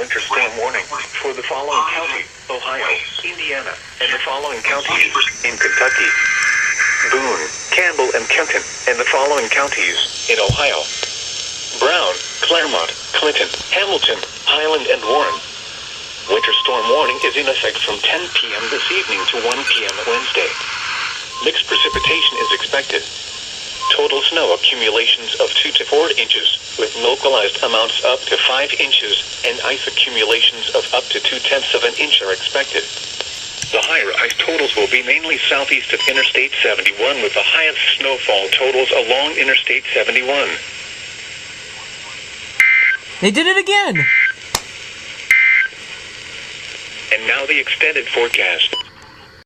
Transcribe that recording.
winter storm warning for the following counties: Ohio, Indiana, and the following counties in Kentucky: Boone, Campbell, and Kenton, and the following counties in Ohio: Brown, Claremont, Clinton, Hamilton, Highland, and Warren. Winter storm warning is in effect from 10 p.m. this evening to 1 p.m. Wednesday. Mixed precipitation is expected. Total snow accumulations of 2 to 4 inches, with localized amounts up to 5 inches, and ice accumulations of up to 0.2 of an inch are expected. The higher ice totals will be mainly southeast of Interstate 71, with the highest snowfall totals along Interstate 71. They did it again! And now the extended forecast.